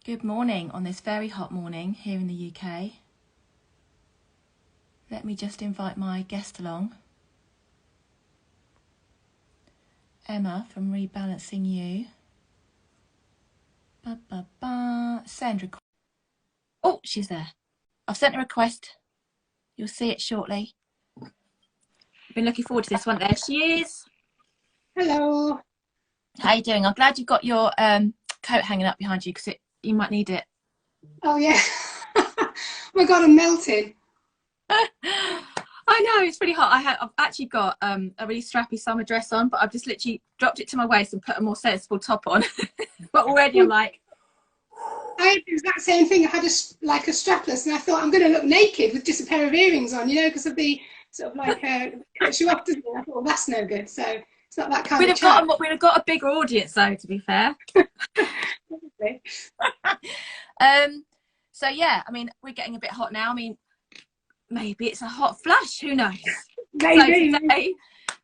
Good morning on this very hot morning here in the UK. Let me just invite my guest along. Emma from Rebalancing You. Send request. Oh, she's there. I've sent a request. You'll see it shortly. I've been looking forward to this one. There she is. Hello. How you doing? I'm glad you've got your coat hanging up behind you because you might need it. Oh yeah. Oh my God, I'm melting. I know, it's really hot. I've actually got a really strappy summer dress on, but I've just literally dropped it to my waist and put a more sensible top on. But already I'm like... I had the exact same thing. I had a strapless, and I thought I'm going to look naked with just a pair of earrings on, because of the sort of cuts you off, doesn't it? I thought, well, that's no good. So it's not that kind of chat. We'd have got a bigger audience, though, to be fair. So yeah, I mean, we're getting a bit hot now. I mean, maybe it's a hot flush. Who knows? Maybe. So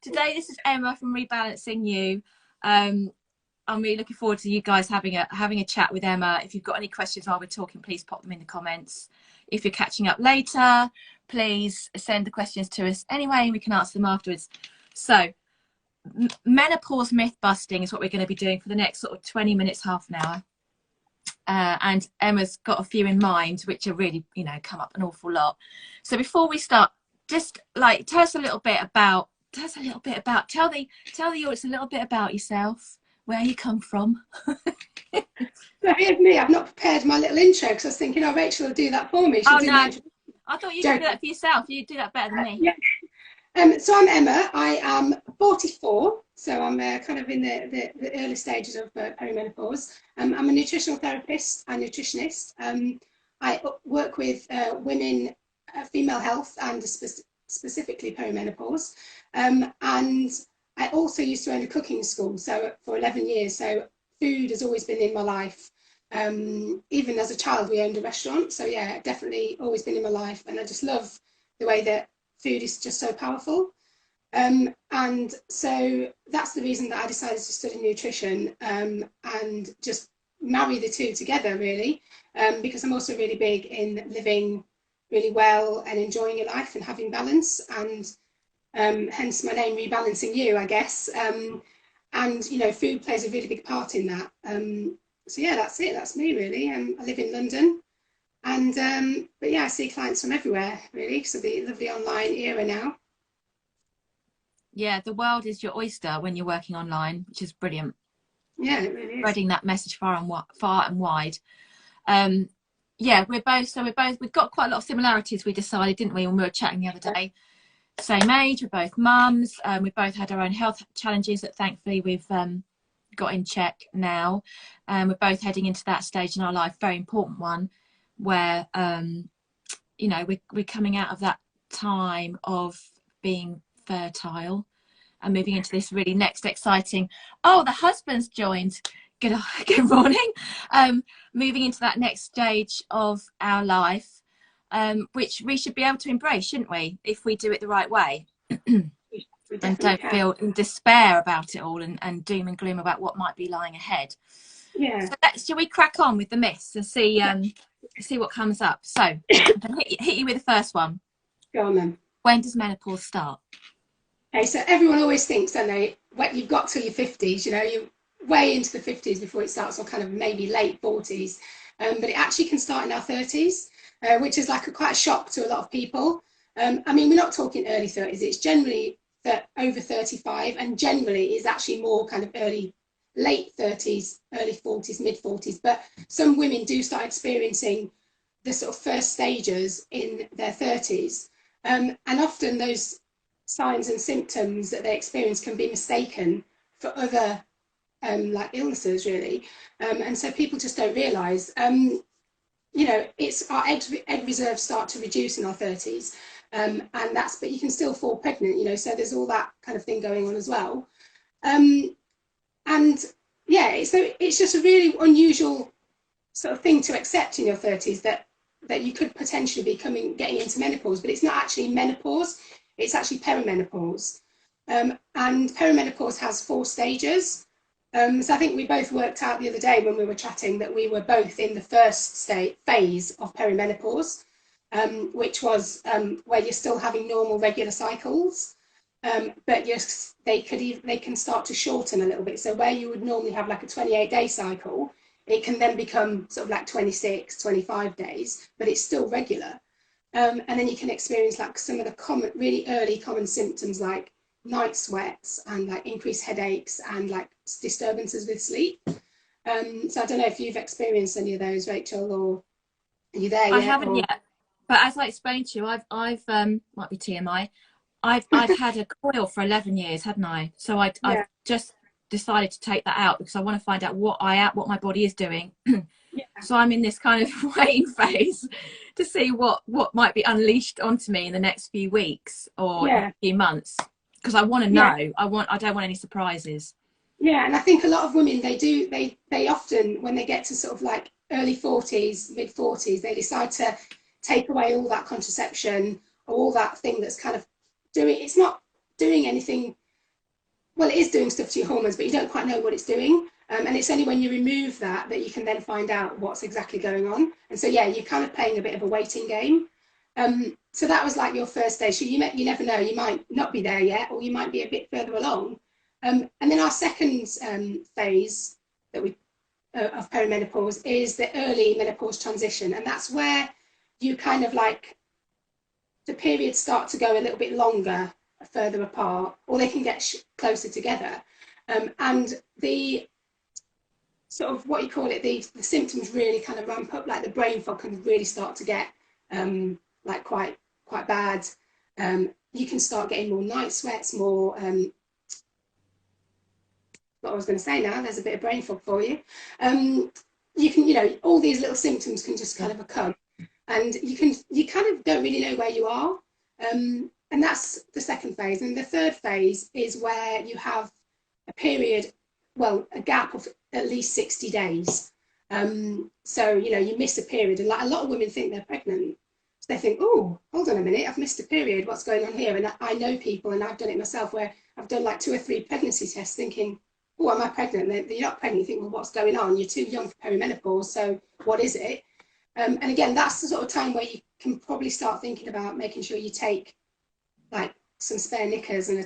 today, this is Emma from Rebalancing You. I'm really looking forward to you guys having a chat with Emma. If you've got any questions while we're talking, please pop them in the comments. If you're catching up later, please send the questions to us anyway, and we can answer them afterwards. So, menopause myth busting is what we're going to be doing for the next sort of 20 minutes, half an hour. And Emma's got a few in mind, which are really, come up an awful lot. So before we start, just tell the audience a little bit about yourself, where you come from. So here's me. I've not prepared my little intro because I was thinking, Rachel will do that for me. Oh no, I thought you could do that for yourself. You do that better than me. Yeah. So I'm Emma. I am 44, so I'm kind of in the early stages of perimenopause. I'm a nutritional therapist and nutritionist. I work with women, female health, and specifically perimenopause. And I also used to own a cooking school, so for 11 years. So food has always been in my life. Even as a child, we owned a restaurant. So yeah, definitely always been in my life. And I just love the way that food is just so powerful. And so that's the reason that I decided to study nutrition and just marry the two together, really, because I'm also really big in living really well and enjoying your life and having balance, and hence my name, Rebalancing You, I guess. And food plays a really big part in that. So yeah, that's it. That's me, really. I live in London, and but yeah, I see clients from everywhere, really. So the lovely online era now. Yeah, the world is your oyster when you're working online, which is brilliant. Yeah, it really is. Spreading that message far and wide. Yeah, we've got quite a lot of similarities, we decided, didn't we, when we were chatting the other day. Same age, we're both mums, we've both had our own health challenges that thankfully we've got in check now. We're both heading into that stage in our life, very important one, where we're coming out of that time of being fertile and moving into this really next exciting, the husband's joined, good morning, moving into that next stage of our life, which we should be able to embrace, shouldn't we, if we do it the right way? And don't feel in despair about it all and doom and gloom about what might be lying ahead. Yeah. So shall we crack on with the myths and see what comes up? So I'm gonna hit you with the first one. Go on then. When does menopause start? Okay, so everyone always thinks, don't they, when you've got till your 50s, you're way into the 50s before it starts, or kind of maybe late 40s. But it actually can start in our 30s, which is quite a shock to a lot of people. I mean, we're not talking early 30s. It's generally over 35, and generally is actually more kind of late 30s, early 40s, mid 40s. But some women do start experiencing the sort of first stages in their 30s. And often those signs and symptoms that they experience can be mistaken for other illnesses, really. And so people just don't realise, it's our egg reserves start to reduce in our 30s. But you can still fall pregnant, so there's all that kind of thing going on as well. And yeah, so it's just a really unusual sort of thing to accept in your 30s, that you could potentially be getting into menopause, but it's not actually menopause, it's actually perimenopause. And perimenopause has 4 stages. So I think we both worked out the other day when we were chatting that we were both in the first phase of perimenopause, which was where you're still having normal regular cycles, but they can start to shorten a little bit. So where you would normally have like a 28-day cycle, it can then become sort of like 26, 25 days, but it's still regular. And then you can experience like some of the really early common symptoms like night sweats and like increased headaches and like disturbances with sleep. So I don't know if you've experienced any of those, Rachel, or are you there I yet? haven't Or yet, but as I explained to you, I've might be TMI. I've had a coil for 11 years, hadn't I? So I've yeah, just decided to take that out because I want to find out what my body is doing. yeah, So I'm in this kind of waiting phase to see what might be unleashed onto me in the next few weeks or yeah, few months, because I want to yeah. know. I don't want any surprises. Yeah, and I think a lot of women they often when they get to sort of like early 40s, mid 40s, they decide to take away all that contraception or all that thing that's kind of it's not doing anything. Well, it is doing stuff to your hormones, but you don't quite know what it's doing. And it's only when you remove that that you can then find out what's exactly going on. And so, yeah, you're kind of playing a bit of a waiting game. So that was like your first stage. So you never know, you might not be there yet, or you might be a bit further along. And then our second phase that of perimenopause is the early menopause transition. And that's where you kind of like the periods start to go a little bit longer, further apart, or they can get closer together. And the sort of what you call it, the symptoms really kind of ramp up, like the brain fog can really start to get like quite bad. You can start getting more night sweats, more what I was going to say now, there's a bit of brain fog for you. You can, all these little symptoms can just kind of occur, and you kind of don't really know where you are. And that's the second phase. And the third phase is where you have a period, well, a gap of at least 60 days. So, you miss a period. And like a lot of women think they're pregnant. So they think, oh, hold on a minute, I've missed a period. What's going on here? And I know people, and I've done it myself, where I've done like 2 or 3 pregnancy tests thinking, oh, am I pregnant? You're not pregnant. You think, well, what's going on? You're too young for perimenopause. So what is it? And again, that's the sort of time where you can probably start thinking about making sure you take like some spare knickers and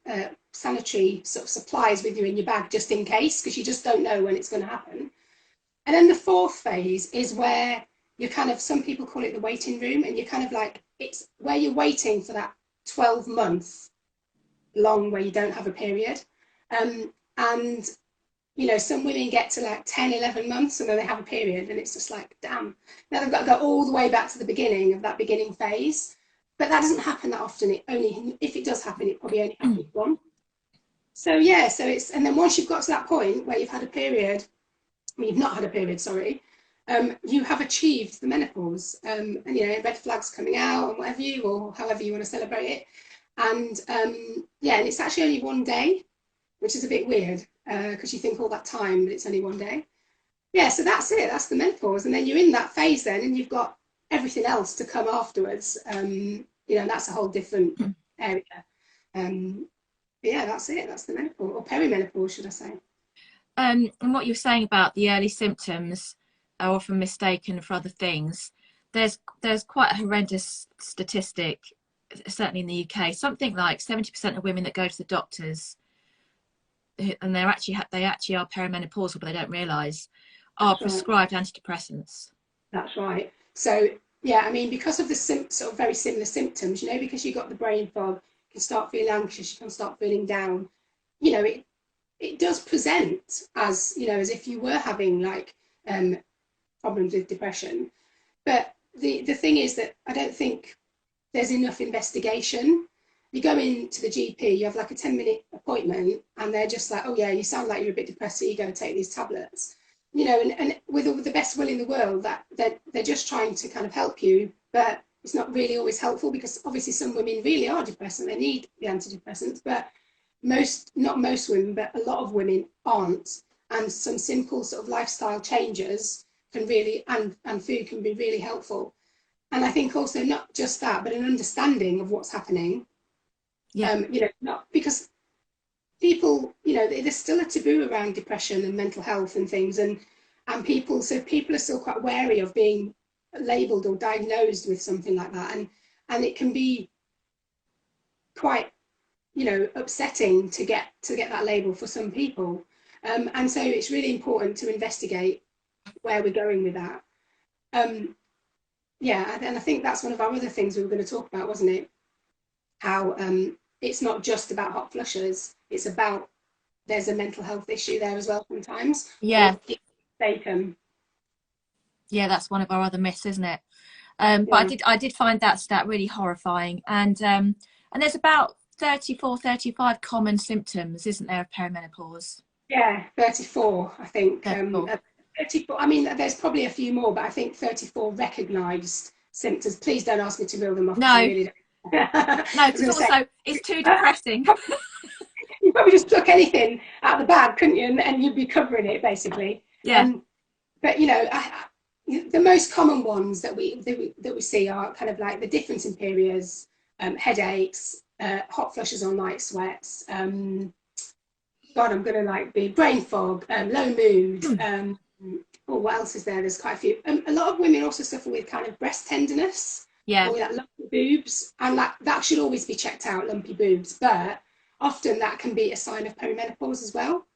a sanitary sort of supplies with you in your bag just in case, because you just don't know when it's going to happen. And then the fourth phase is where you're kind of, some people call it the waiting room, and you're kind of like, it's where you're waiting for that 12-month long where you don't have a period. And some women get to like 10, 11 months and then they have a period, and it's just like, damn. Now they've got to go all the way back to the beginning of that beginning phase. But that doesn't happen that often. If it does happen, it probably only happens once. So yeah, and then once you've got to that point where you've had a period, you've not had a period, sorry, you have achieved the menopause, and red flags coming out and whatever or however you want to celebrate it. And yeah, and it's actually only 1 day, which is a bit weird because you think all that time, but it's only 1 day. Yeah, so that's it. That's the menopause, and then you're in that phase then, and you've got everything else to come afterwards. That's a whole different area. Yeah, that's it. That's the menopause, or perimenopause, should I say? And what you're saying about the early symptoms are often mistaken for other things. There's quite a horrendous statistic, certainly in the UK. Something like 70% of women that go to the doctors, and they actually are perimenopausal, but they don't realise, are prescribed antidepressants. That's right. So yeah, I mean, because of the sort of very similar symptoms, because you've got the brain fog, you can start feeling anxious, you can start feeling down. It does present as as if you were having like problems with depression. But the thing is that I don't think there's enough investigation. You go into the GP, you have like a 10-minute appointment, and they're just like, oh yeah, you sound like you're a bit depressed, so you go and take these tablets. And with all the best will in the world, that they're just trying to kind of help you, but it's not really always helpful, because obviously some women really are depressed and they need the antidepressants, but not most women, but a lot of women aren't. And some simple sort of lifestyle changes can really, and food can be really helpful. And I think also not just that, but an understanding of what's happening. Yeah. Not because people, you know, there's still a taboo around depression and mental health and things, and people, so people are still quite wary of being labelled or diagnosed with something like that, and it can be quite, you know, upsetting to get that label for some people, and so it's really important to investigate where we're going with that. Yeah, and I think that's one of our other things we were going to talk about, wasn't it? How it's not just about hot flushes, it's about there's a mental health issue there as well sometimes, or Yeah. it's taken. Yeah, that's one of our other myths, isn't it? But Yeah, I did find that stat really horrifying. And there's about 34, 35 common symptoms, isn't there, of perimenopause? yeah, 34, I think. 34. 34, I mean, there's probably a few more, but I think 34 recognised symptoms. Please don't ask me to reel them off because I No, really don't. I no, was because going to say, also it's too depressing. you probably just took anything out of the bag, couldn't you? And you'd be covering it basically. Yeah. But you know, the most common ones that we see are kind of like the difference in periods, headaches, hot flushes or night sweats. God, I'm gonna like be brain fog, low mood. Or what else is there? There's quite a few. A lot of women also suffer with kind of breast tenderness Yeah. or like lumpy boobs, and that should always be checked out, lumpy boobs. But often that can be a sign of perimenopause as well.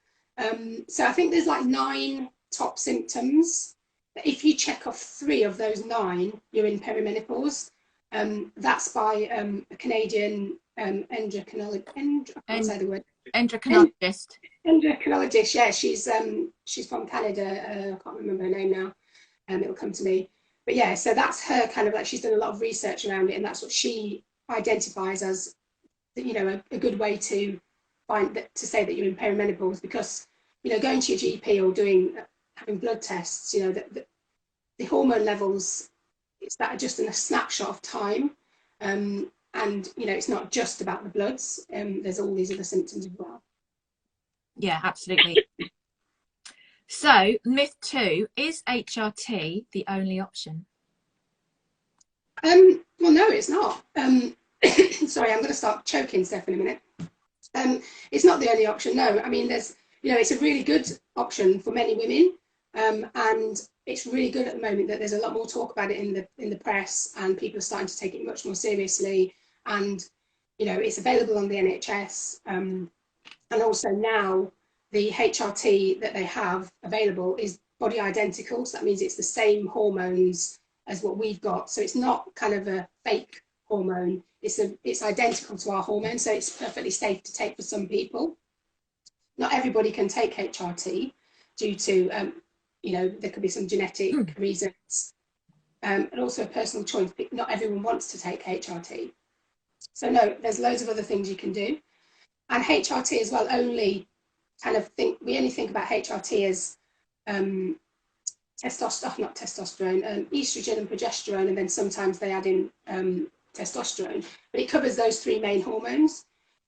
So I think there's like 9 top symptoms. If you check off 3 of those 9, you're in perimenopause. That's by a Canadian endocrinologist. I can't say the word. Endocrinologist. Endocrinologist, yeah, she's from Canada. I can't remember her name now. It'll come to me. But yeah, so that's her kind of like, she's done a lot of research around it, and that's what she identifies as, you know, a good way to find that, to say that you're in perimenopause, because, you know, going to your GP or having blood tests, you know, the hormone levels, it's that just in a snapshot of time. And you know, it's not just about the bloods. There's all these other symptoms as well. Yeah, absolutely. So, myth 2, is HRT the only option? Well, no, it's not. Sorry, I'm going to start choking, Steph, in a minute. It's not the only option. No, I mean, there's, you know, it's a really good option for many women, and it's really good at the moment that there's a lot more talk about it in the press, and people are starting to take it much more seriously. And you know, it's available on the NHS, and also now the HRT that they have available is body identical. So that means it's the same hormones as what we've got. So it's not kind of a fake hormone. It's identical to our hormone. So it's perfectly safe to take for some people. Not everybody can take HRT due to, you know, there could be some genetic reasons, and also a personal choice. Not everyone wants to take HRT. So no, there's loads of other things you can do. And HRT as well, only kind of we only think about HRT as testosterone, not testosterone, estrogen and progesterone, and then sometimes they add in testosterone. But it covers those 3 main hormones.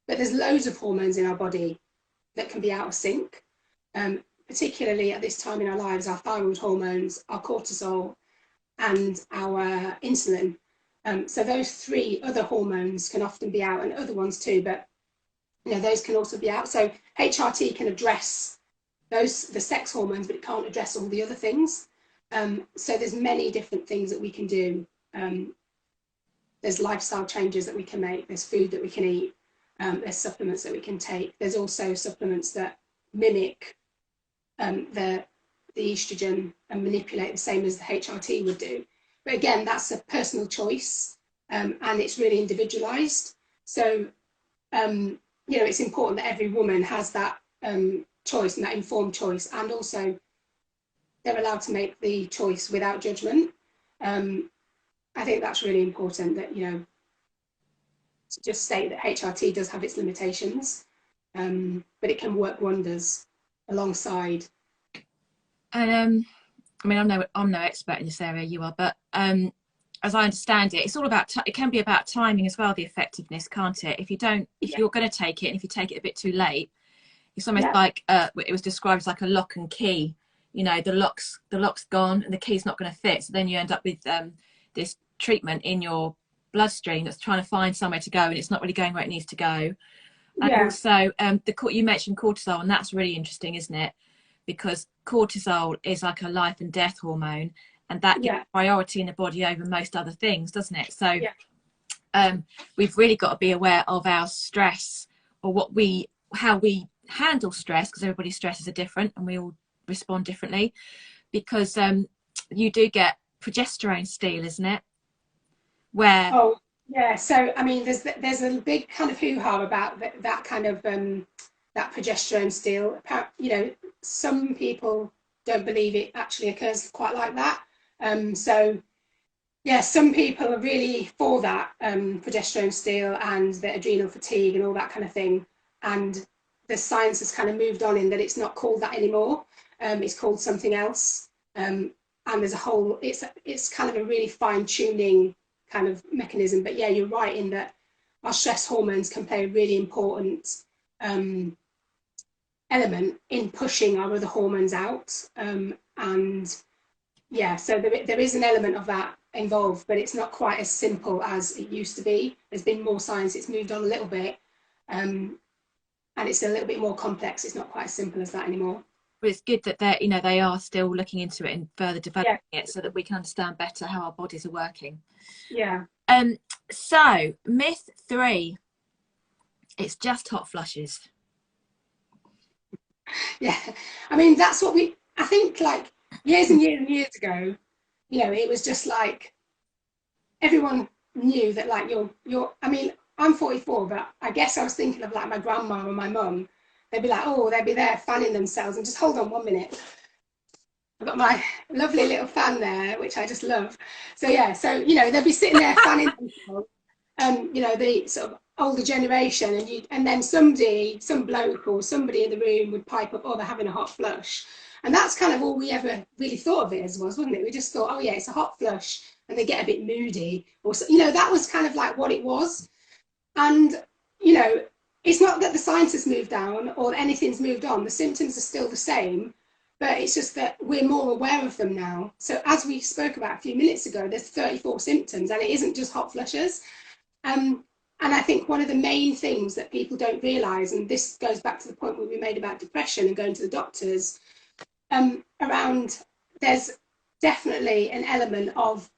But there's loads of hormones in our body that can be out of sync, particularly at this time in our lives, our thyroid hormones, our cortisol, and our insulin. So those 3 other hormones can often be out, and other ones too, but you know, those can also be out. So HRT can address the sex hormones, but it can't address all the other things. So there's many different things that we can do. There's lifestyle changes that we can make. There's food that we can eat. There's supplements that we can take. There's also supplements that mimic the estrogen and manipulate the same as the HRT would do. But again, that's a personal choice, and it's really individualized. So, you know, it's important that every woman has that choice and that informed choice, and also they're allowed to make the choice without judgment. I think that's really important, that, you know, to just state that HRT does have its limitations, but it can work wonders alongside. And I mean, I'm no expert in this area, you are, but as I understand it, it's all about it can be about timing as well, the effectiveness, can't it? If you're going to take it, and if you take it a bit too late, it's almost like it was described as like a lock and key. You know, the lock's gone and the key's not going to fit, so then you end up with this treatment in your bloodstream that's trying to find somewhere to go, and it's not really going where it needs to go. And Yeah, also, you mentioned cortisol, and that's really interesting, isn't it? Because cortisol is like a life and death hormone, and that gets yeah, priority in the body over most other things, doesn't it? So yeah. we've really got to be aware of our stress, or how we handle stress, because everybody's stresses are different and we all respond differently. Because you do get progesterone steal, isn't it? Where Oh, yeah. So, I mean, there's a big kind of hoo-ha about that kind of that progesterone steal. You know, some people don't believe it actually occurs quite like that. So, yeah, some people are really for that progesterone steal and the adrenal fatigue and all that kind of thing. And the science has kind of moved on in that it's not called that anymore. It's called something else. And there's a whole, it's kind of a really fine tuning kind of mechanism. But yeah, you're right in that our stress hormones can play a really important um, element in pushing our other hormones out. And yeah, so there is an element of that involved, but it's not quite as simple as it used to be. There's been more science, it's moved on a little bit, and it's a little bit more complex. It's not quite as simple as that anymore. but it's good that they are still looking into it and further Yeah, developing it so that we can understand better how our bodies are working. yeah, Um, so myth 3, it's just hot flushes. yeah. I mean, that's what I think like years and years and years ago, you know, it was just like everyone knew that like I mean, I'm 44, but I guess I was thinking of like my grandma and my mum. They'd be like, oh, they'd be there fanning themselves and just hold on 1 minute. I've got my lovely little fan there, which I just love. So yeah, so you know, they'll be sitting there fanning themselves, you know, the sort of older generation, and then some bloke or somebody in the room would pipe up, oh, they're having a hot flush. And that's kind of all we ever really thought of it as, wasn't it? We just thought, oh yeah, it's a hot flush and they get a bit moody. Or so, you know, that was kind of like what it was. And, you know, it's not that the science has moved down or anything's moved on. The symptoms are still the same, but it's just that we're more aware of them now. So as we spoke about a few minutes ago, there's 34 symptoms, and it isn't just hot flushes. Um, and I think one of the main things that people don't realise, and this goes back to the point where we made about depression and going to the doctors, around there's definitely an element of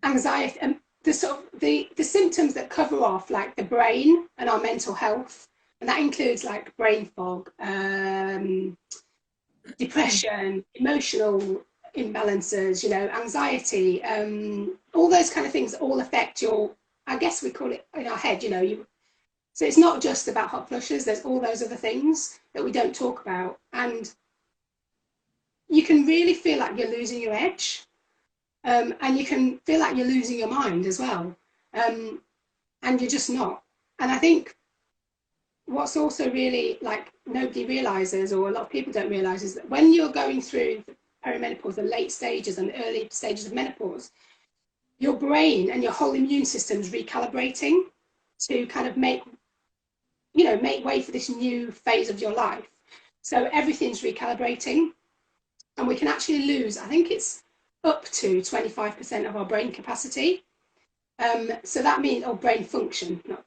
anxiety, the sort of the symptoms that cover off like the brain and our mental health, and that includes like brain fog, depression, emotional imbalances, you know, anxiety, all those kind of things all affect your, I guess we call it in our head, you know, so it's not just about hot flushes, there's all those other things that we don't talk about. And you can really feel like you're losing your edge. And you can feel like you're losing your mind as well. And you're just not. And I think what's also really like nobody realizes, or a lot of people don't realize, is that when you're going through perimenopause, the late stages and the early stages of menopause, your brain and your whole immune system is recalibrating to kind of make way for this new phase of your life. So everything's recalibrating, and we can actually lose, I think it's up to 25% of our brain capacity. So that means, or brain function, not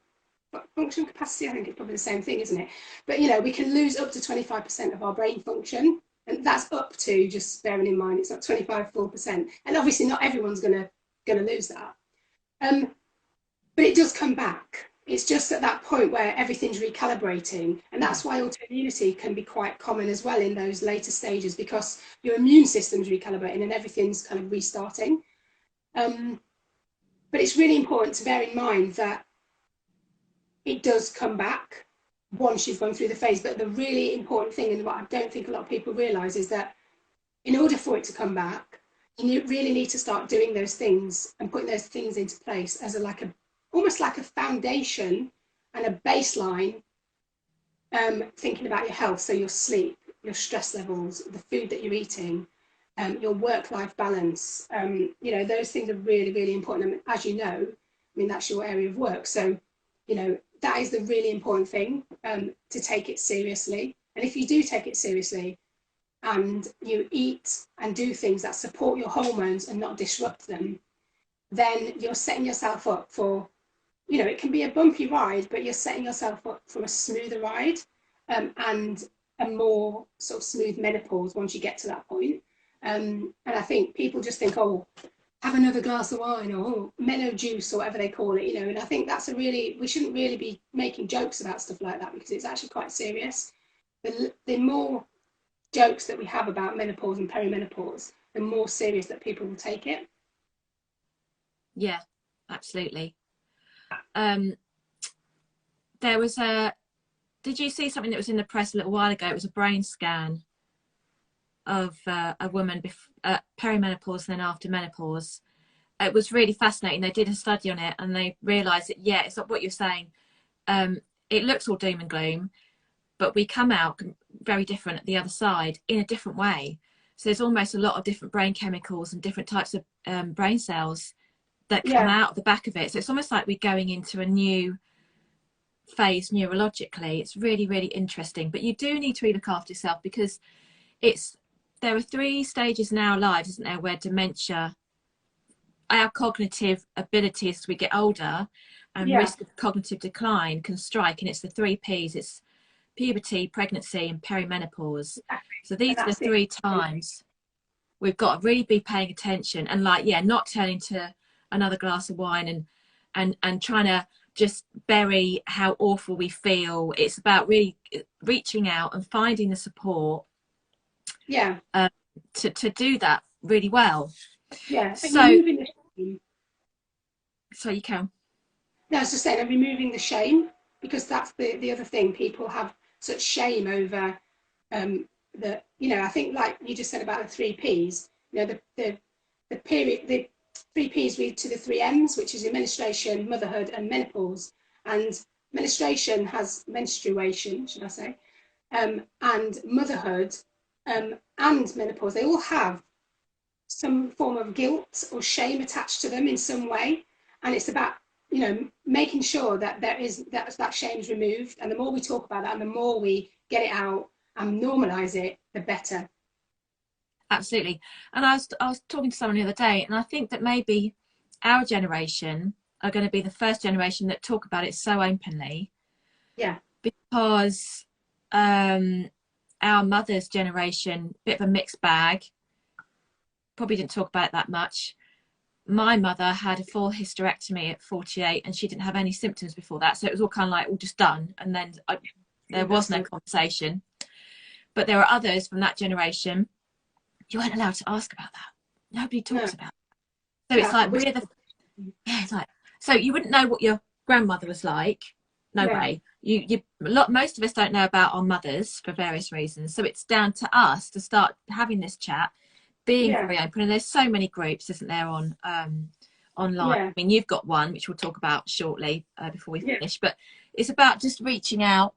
function capacity, I think it's probably the same thing, isn't it? But you know, we can lose up to 25% of our brain function, and that's up to, just bearing in mind, it's not 25 full percent, and obviously not everyone's gonna lose that. But it does come back. It's just at that point where everything's recalibrating, and that's why autoimmunity can be quite common as well in those later stages, because your immune system's recalibrating and everything's kind of restarting. But it's really important to bear in mind that it does come back once you've gone through the phase. But the really important thing, and what I don't think a lot of people realise, is that in order for it to come back, you really need to start doing those things and putting those things into place as almost like a foundation and a baseline, thinking about your health. So your sleep, your stress levels, the food that you're eating, your work-life balance. You know, those things are really, really important. And as you know, I mean, that's your area of work. So, you know, that is the really important thing, to take it seriously. And if you do take it seriously and you eat and do things that support your hormones and not disrupt them, then you're setting yourself up for you know, it can be a bumpy ride, but you're setting yourself up for a smoother ride, and a more sort of smooth menopause once you get to that point. And I think people just think, oh, have another glass of wine, or oh, Menno juice, or whatever they call it, you know. And I think that's we shouldn't really be making jokes about stuff like that, because it's actually quite serious. The more jokes that we have about menopause and perimenopause, the more serious that people will take it. Yeah, absolutely. There was did you see something that was in the press a little while ago? It was a brain scan of a woman perimenopause and then after menopause. It was really fascinating. They did a study on it and they realised that, yeah, it's not what you're saying. It looks all doom and gloom, but we come out very different at the other side in a different way. So there's almost a lot of different brain chemicals and different types of brain cells that come out of the back of it. So it's almost like we're going into a new phase neurologically. It's really, really interesting. But you do need to really look after yourself, because there are 3 stages in our lives, isn't there, where dementia, our cognitive abilities as we get older, and risk of cognitive decline can strike. And it's the 3 Ps. It's puberty, pregnancy, and perimenopause. So these are the 3 times we've got to really be paying attention, and like, yeah, not turning to another glass of wine and trying to just bury how awful we feel. It's about really reaching out and finding the support to do that really well. So you can. No, I was just saying, and removing the shame, because that's the other thing. People have such shame over the, you know, I think like you just said about the 3 Ps, you know, the period, the 3 Ps lead to the 3 Ms, which is your menstruation, motherhood, and menopause. And menstruation, should I say, and motherhood, and menopause, they all have some form of guilt or shame attached to them in some way. And it's about, you know, making sure that that shame is removed. And the more we talk about that and the more we get it out and normalize it, the better. Absolutely. And I was talking to someone the other day, and I think that maybe our generation are going to be the first generation that talk about it so openly. Yeah. Because our mother's generation, bit of a mixed bag, probably didn't talk about it that much. My mother had a full hysterectomy at 48 and she didn't have any symptoms before that. So it was all kind of like all just done. And then there was no conversation. But there are others from that generation, you weren't allowed to ask about that. Nobody talks about it. So it's like, it's like, so you wouldn't know what your grandmother was like. No way. Most of us don't know about our mothers for various reasons. So it's down to us to start having this chat, being very open. And there's so many groups, isn't there, on online. I mean, you've got one which we'll talk about shortly before we finish, but it's about just reaching out.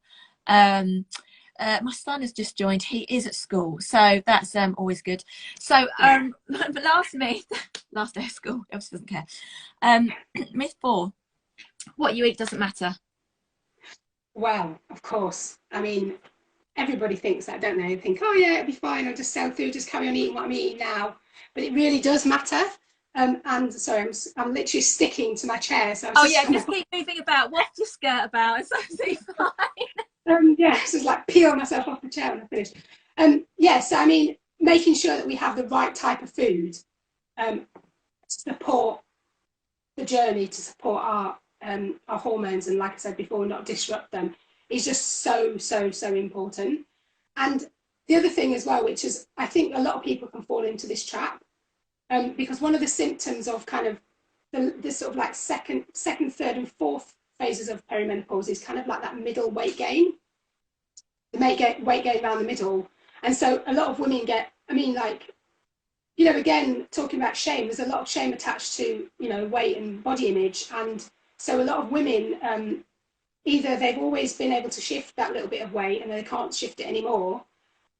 My son has just joined. He is at school, so that's always good. So but last day of school, he obviously doesn't care. Myth 4: what you eat doesn't matter. Well, of course. I mean, everybody thinks that, don't they? They think, oh yeah, it'll be fine, I'll just sail through, just carry on eating what I'm eating now. But it really does matter. And sorry, I'm literally sticking to my chair. So just keep moving about. What's your skirt about? It's absolutely fine. So it's like peel myself off the chair when I finish. So I mean, making sure that we have the right type of food to support the journey, to support our hormones, and like I said before, not disrupt them, is just so important. And the other thing as well, which is, I think a lot of people can fall into this trap, because one of the symptoms of kind of the sort of like second, third, and fourth phases of perimenopause is kind of like that middle weight gain, weight gain around the middle. And so a lot of women get, I mean, like, you know, again, talking about shame, there's a lot of shame attached to, you know, weight and body image. And so a lot of women, either they've always been able to shift that little bit of weight and they can't shift it anymore.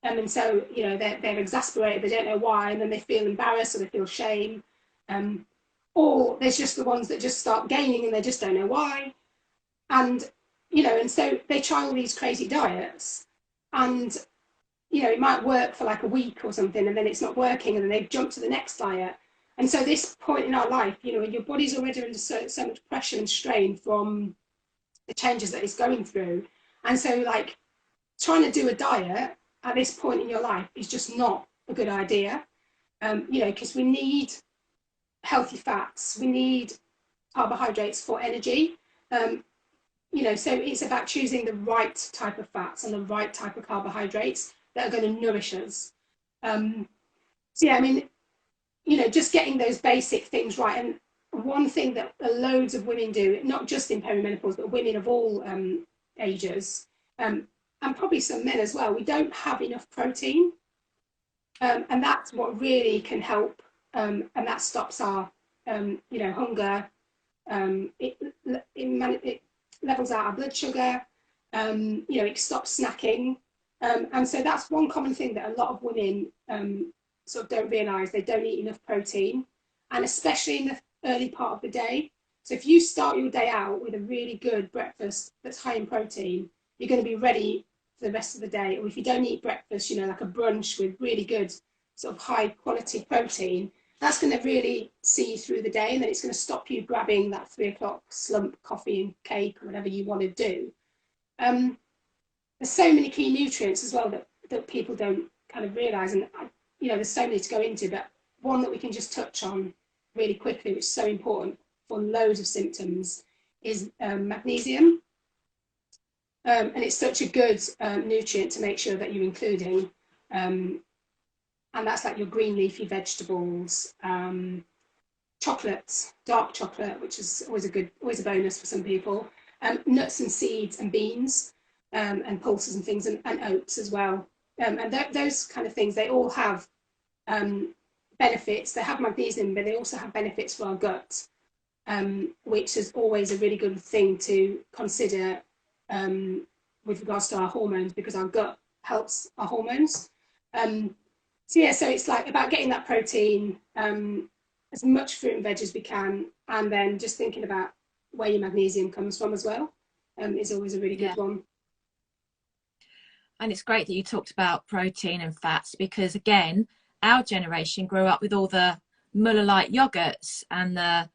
And so, you know, they're exasperated, they don't know why, and then they feel embarrassed or they feel shame. Or there's just the ones that just start gaining and they just don't know why. And, you know, and so they try all these crazy diets, and, you know, it might work for like a week or something, and then it's not working, and then they jump to the next diet. And so this point in our life, you know, your body's already under so much pressure and strain from the changes that it's going through. And so like trying to do a diet at this point in your life is just not a good idea. You know, because we need healthy fats, we need carbohydrates for energy. You know, so it's about choosing the right type of fats and the right type of carbohydrates that are going to nourish us. So yeah, I mean, you know, just getting those basic things right. And one thing that loads of women do, not just in perimenopause, but women of all ages, and probably some men as well, we don't have enough protein. And that's what really can help. And that stops our, you know, hunger. It levels out our blood sugar. You know, it stops snacking. And so that's one common thing that a lot of women sort of don't realise. They don't eat enough protein, and especially in the early part of the day. So if you start your day out with a really good breakfast that's high in protein, you're going to be ready for the rest of the day. Or if you don't eat breakfast, you know, like a brunch with really good sort of high quality protein, that's going to really see you through the day, and then it's going to stop you grabbing that 3 o'clock slump coffee and cake or whatever you want to do. There's so many key nutrients as well that people don't kind of realise, and you know, there's so many to go into, but one that we can just touch on really quickly, which is so important for loads of symptoms, is magnesium. And it's such a good nutrient to make sure that you're including. And that's like your green leafy vegetables, chocolates, dark chocolate, which is always a bonus for some people, nuts and seeds and beans, and pulses and things, and oats as well. And those kind of things, they all have benefits. They have magnesium, but they also have benefits for our gut, which is always a really good thing to consider with regards to our hormones, because our gut helps our hormones. So yeah, so it's like about getting that protein, as much fruit and veg as we can, and then just thinking about where your magnesium comes from as well, is always a really good one. And it's great that you talked about protein and fats, because again, our generation grew up with all the Muller-like yogurts and the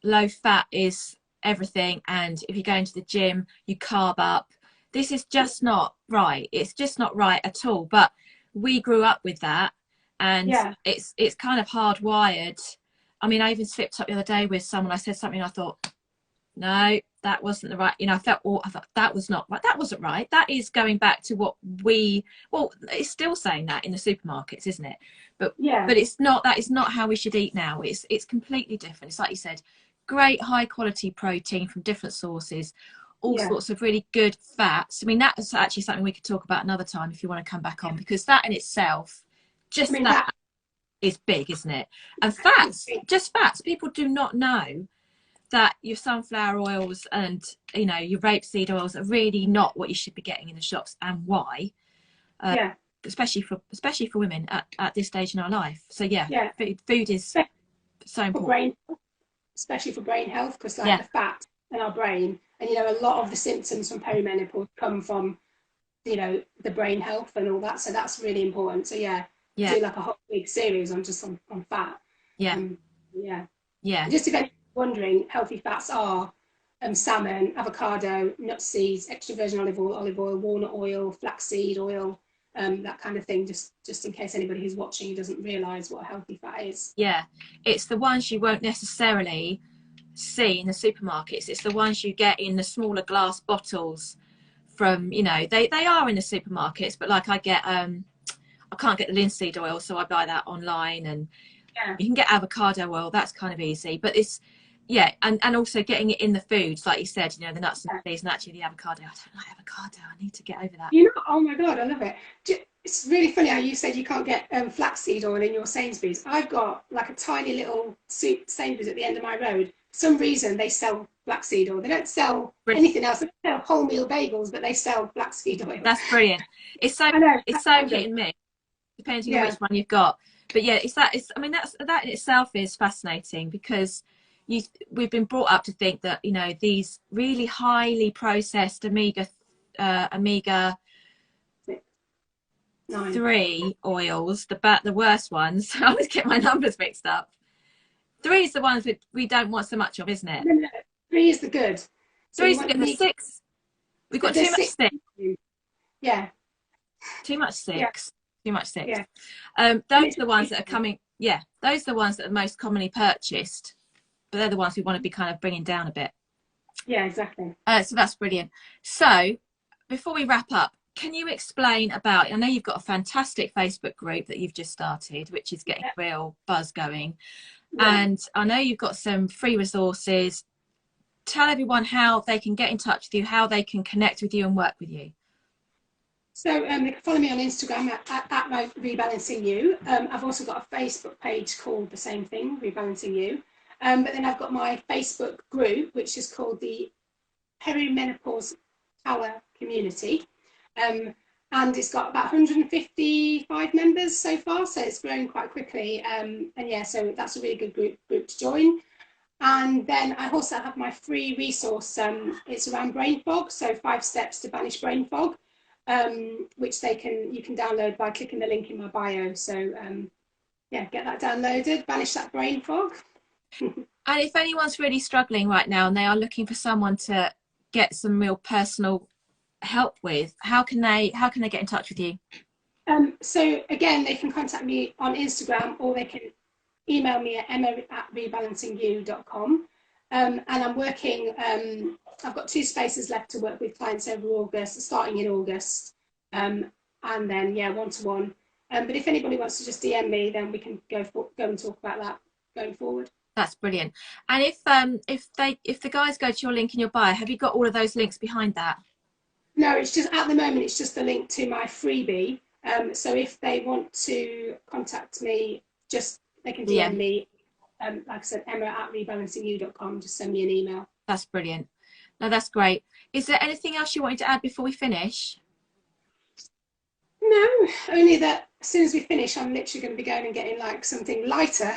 low fat is everything, and if you go into the gym you carb up. This is just not right. It's just not right at all. But we grew up with that, and it's kind of hardwired. I mean, I even slipped up the other day with someone. I said something, I thought, no, that wasn't the right, you know, I thought that was not right. That wasn't right. That is going back to what it's still saying that in the supermarkets, isn't it? But it's not, that is not how we should eat now. It's completely different. It's like you said, great high quality protein from different sources, all sorts of really good fats. I mean, that's actually something we could talk about another time if you want to come back on, because that in itself, just that is big, isn't it? And fats, just fats. People do not know that your sunflower oils and, you know, your rapeseed oils are really not what you should be getting in the shops, and why. Especially for women at this stage in our life. So food is so important. Especially for brain health, because like the fat in our brain, and you know, a lot of the symptoms from perimenopause come from, you know, the brain health and all that. So that's really important. So do like a whole big series on just on fat. Just if anyone's wondering, healthy fats are salmon, avocado, nut seeds, extra virgin olive oil, walnut oil, flaxseed oil, that kind of thing, just in case anybody who's watching doesn't realise what a healthy fat is. It's the ones you won't necessarily see in the supermarkets. It's the ones you get in the smaller glass bottles from, you know, they are in the supermarkets, but like I can't get the linseed oil, so I buy that online, and you can get avocado oil, that's kind of easy. But it's and also getting it in the foods, like you said, you know, the nuts and seeds, and actually the avocado, I don't like avocado, I need to get over that. You know, oh my god, I love it. It's really funny how you said you can't get flaxseed oil in your Sainsbury's. I've got like a tiny little Sainsbury's at the end of my road. For some reason they sell flaxseed oil. They don't sell anything else. They don't sell wholemeal bagels, but they sell flaxseed oil. That's brilliant. It's so hit and miss, depending on which one you've got. But I mean, that in itself is fascinating, because we've been brought up to think that, you know, these really highly processed omega 9. 3 oils, the worst ones. I always get my numbers mixed up. 3 is the ones we don't want so much of, isn't it? No, no, 3 is the good. So 3 you is the want good. The me. 6, we've got too There's much 6. 6. Yeah. Too much Yeah. 6. Too much 6. Yeah. Those are the ones that are coming. Yeah, those are the ones that are most commonly purchased, but they're the ones we want to be kind of bringing down a bit. Yeah, exactly. So that's brilliant. So before we wrap up, can you explain about, I know you've got a fantastic Facebook group that you've just started, which is getting real buzz going. Yeah. And I know you've got some free resources. Tell everyone how they can get in touch with you, how they can connect with you and work with you. So they can follow me on Instagram at Rebalancing You. I've also got a Facebook page called the same thing, Rebalancing You. But then I've got my Facebook group, which is called the Perimenopause Power Community. And it's got about 155 members so far, so it's growing quite quickly. And yeah, so that's a really good group to join. And then I also have my free resource. It's around brain fog, so 5 steps to banish brain fog, which you can download by clicking the link in my bio. So yeah, get that downloaded, banish that brain fog. And if anyone's really struggling right now and they are looking for someone to get some real personal help with, how can they get in touch with you? So again, they can contact me on Instagram, or they can email me at emma@rebalancingyu.com. And I'm working, I've got 2 spaces left to work with clients over August, starting in August, and then yeah, one-to-one. But if anybody wants to just DM me, then we can go and talk about that going forward. That's brilliant. And if the guys go to your link in your bio, have you got all of those links behind that? No, it's just at the moment it's just the link to my freebie. So if they want to contact me, just they can DM me. Like I said, emma@rebalancingyu.com. Just send me an email. That's brilliant. No, that's great. Is there anything else you wanted to add before we finish? No, only that as soon as we finish, I'm literally going to be going and getting like something lighter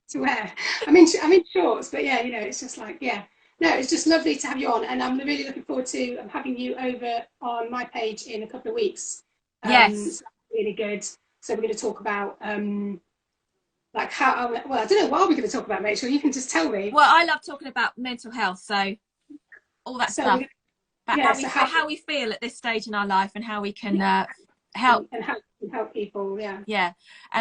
to wear. I'm in shorts, but yeah, it's just like, yeah. No, it's just lovely to have you on, and I'm really looking forward to having you over on my page in a couple of weeks. Yes. So really good. So we're going to talk about like how, well, I don't know what we're going to talk about, Rachel. You can just tell me. Well, I love talking about mental health, so all that stuff. How we feel at this stage in our life and how we can help. And how we can help people, yeah. Yeah.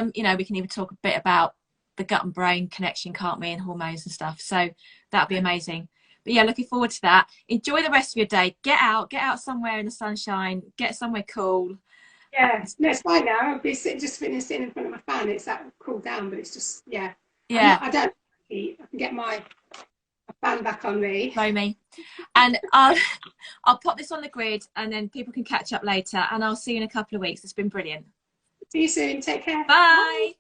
We can even talk a bit about the gut and brain connection, can't we, and hormones and stuff. So that'd be amazing. But yeah, looking forward to that. Enjoy the rest of your day. Get out somewhere in the sunshine, get somewhere cool. Yeah, no, it's fine now. I'll be sitting in front of my fan. It's that cooled down, but it's just, yeah. I don't eat. I can get my fan back on me. Show me. And I'll pop this on the grid, and then people can catch up later, and I'll see you in a couple of weeks. It's been brilliant. See you soon. Take care. Bye.